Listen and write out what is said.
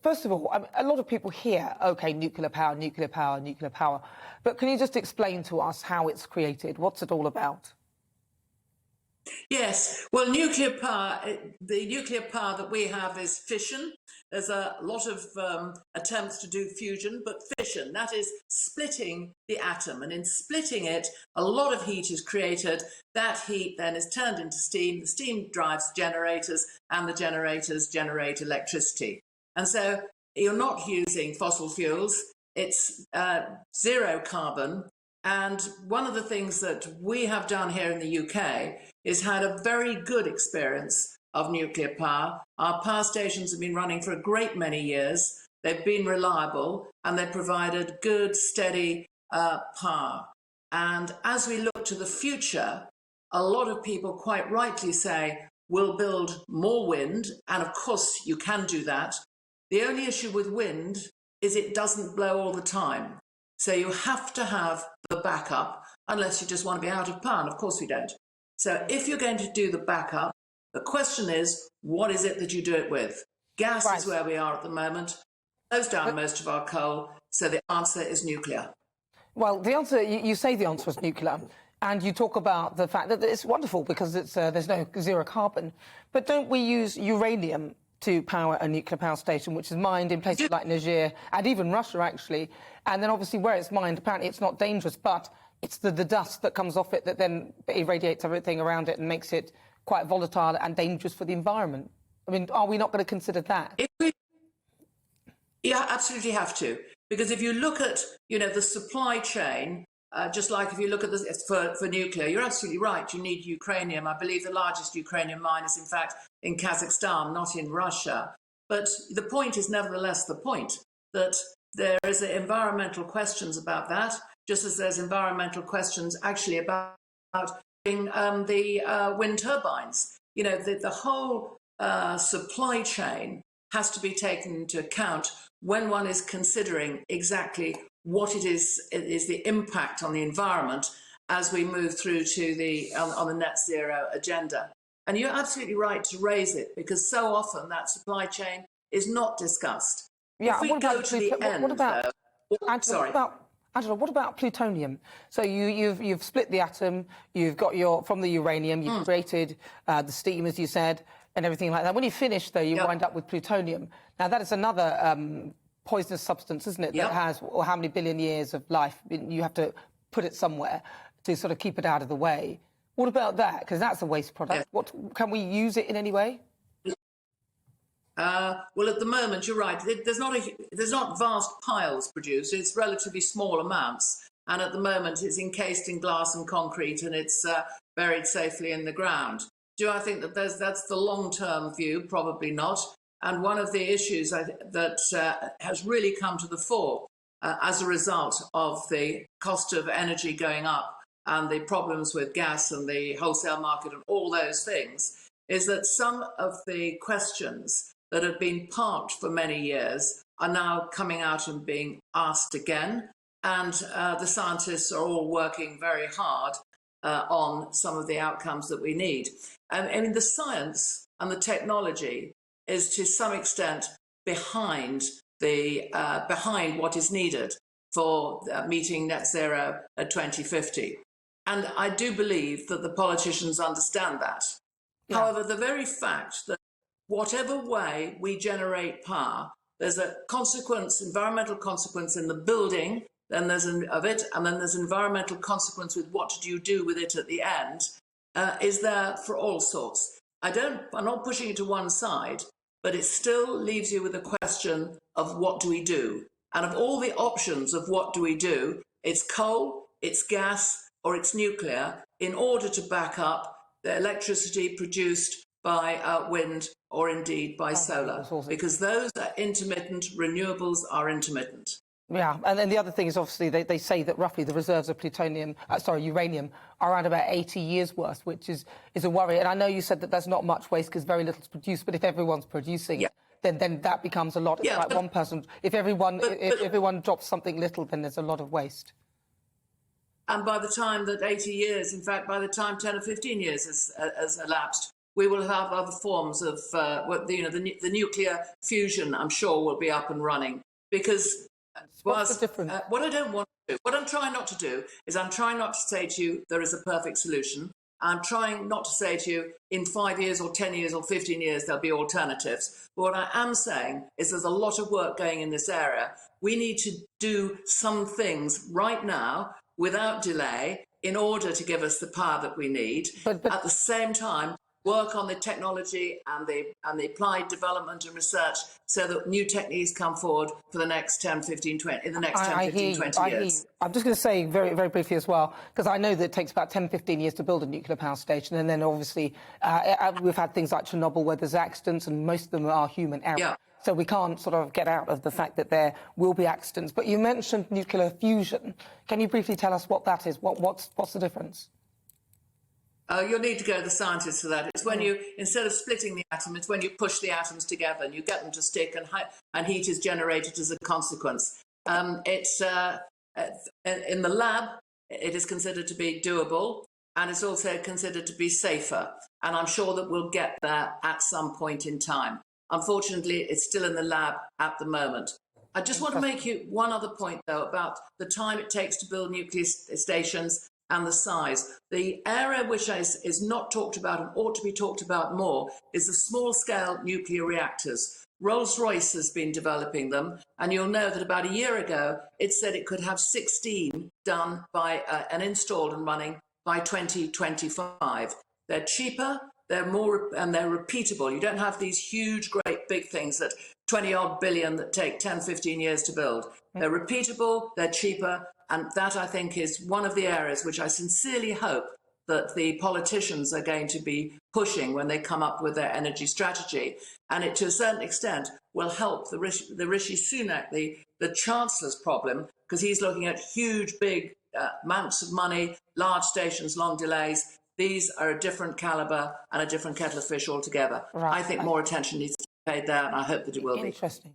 First of all, a lot of people hear, OK, nuclear power, nuclear power, nuclear power. But can you just explain to us how it's created? What's it all about? Yes, well, nuclear power, the nuclear power that we have is fission. There's a lot of attempts to do fusion, but fission, that is splitting the atom. And in splitting it, a lot of heat is created. That heat then is turned into steam. The steam drives generators, and the generators generate electricity. And so you're not using fossil fuels. It's zero carbon. And one of the things that we have done here in the UK is had a very good experience of nuclear power. Our power stations have been running for a great many years. They've been reliable and they provided good, steady power. And as we look to the future, a lot of people quite rightly say, we'll build more wind. And of course, you can do that. The only issue with wind is it doesn't blow all the time. So you have to have the backup unless you just want to be out of power. And of course we don't. So if you're going to do the backup, the question is, what is it that you do it with? Gas is where we are at the moment. Slows down most of our coal. So the answer is nuclear. Well, the answer, you say the answer is nuclear. And you talk about the fact that it's wonderful because it's there's no zero carbon. But don't we use uranium to power a nuclear power station, which is mined in places like Niger and even Russia, actually? And then obviously where it's mined, apparently it's not dangerous, but it's the dust that comes off it that then irradiates everything around it and makes it quite volatile and dangerous for the environment. I mean, are we not going to consider that? Yeah, absolutely have to. Because if you look at, the supply chain, just like if you look at this for nuclear, you're absolutely right. You need uranium. I believe the largest uranium mine is, in fact, in Kazakhstan, not in Russia. But the point is nevertheless the point that there is environmental questions about that, just as there's environmental questions actually about the wind turbines. The whole supply chain has to be taken into account when one is considering exactly what it is the impact on the environment as we move through to on the net zero agenda. And you're absolutely right to raise it, because so often that supply chain is not discussed. Yeah, if we go to the end, Angela, what about plutonium? So you've split the atom, you've got from the uranium, you've created the steam, as you said, and everything like that. When you finish, though, you wind up with plutonium. Now, that is another poisonous substance, isn't it, that has how many billion years of life? You have to put it somewhere to sort of keep it out of the way. What about that? Because that's a waste product. What can we use it in any way? Well, at the moment, you're right. There's not vast piles produced. It's relatively small amounts. And at the moment, it's encased in glass and concrete, and it's buried safely in the ground. Do I think that that's the long-term view? Probably not. And one of the issues that has really come to the fore as a result of the cost of energy going up and the problems with gas and the wholesale market and all those things is that some of the questions that have been parked for many years are now coming out and being asked again. And the scientists are all working very hard on some of the outcomes that we need. I mean, the science and the technology is to some extent behind what is needed for meeting net zero at 2050. And I do believe that the politicians understand that. Yeah. However, the very fact that whatever way we generate power, there's a consequence, environmental consequence in the building, then there's of it, and then there's environmental consequence with what do you do with it at the end, is there for all sorts. I'm not pushing it to one side, but it still leaves you with a question of what do we do? And of all the options of what do we do, it's coal, it's gas, or it's nuclear, in order to back up the electricity produced by wind or indeed by solar, because those are intermittent, renewables are intermittent. Yeah, and then the other thing is obviously they say that roughly the reserves of uranium are around about 80 years worth, which is a worry. And I know you said that there's not much waste because very little is produced, but if everyone's producing it, then that becomes a lot. It's like one person. If everyone drops something little, then there's a lot of waste. And by the time that 80 years, in fact, by the time 10 or 15 years has elapsed, we will have other forms of, the nuclear fusion, I'm sure, will be up and running. Because What's the difference? what I don't want to do, what I'm trying not to do, is I'm trying not to say to you there is a perfect solution. I'm trying not to say to you in 5 years or 10 years or 15 years there'll be alternatives. But what I am saying is there's a lot of work going in this area. We need to do some things right now without delay in order to give us the power that we need. But at the same time, work on the technology and the applied development and research so that new techniques come forward for the next 10, 15, 20, in the next 10, 15, 20 years. I'm just going to say very, very briefly as well, because I know that it takes about 10, 15 years to build a nuclear power station. And then obviously we've had things like Chernobyl where there's accidents and most of them are human error. Yeah. So we can't sort of get out of the fact that there will be accidents. But you mentioned nuclear fusion. Can you briefly tell us what that is? What's the difference? You'll need to go to the scientists for that. It's when you, instead of splitting the atom, it's when you push the atoms together and you get them to stick and heat is generated as a consequence. It's in the lab, it is considered to be doable, and it's also considered to be safer. And I'm sure that we'll get there at some point in time. Unfortunately, it's still in the lab at the moment. I just want to make you one other point, though, about the time it takes to build nuclear stations and the size. The area which is not talked about and ought to be talked about more is the small-scale nuclear reactors. Rolls-Royce has been developing them, and you'll know that about a year ago, it said it could have 16 done by and installed and running by 2025. They're cheaper, they're more, and they're repeatable. You don't have these huge, great, big things that 20-odd billion that take 10, 15 years to build. They're repeatable, they're cheaper, and that, I think, is one of the areas which I sincerely hope that the politicians are going to be pushing when they come up with their energy strategy. And it, to a certain extent, will help the Rishi Sunak, the Chancellor's problem, because he's looking at huge, big amounts of money, large stations, long delays. These are a different calibre and a different kettle of fish altogether. Right. I think more attention needs to be paid there, and I hope that it will be. Interesting.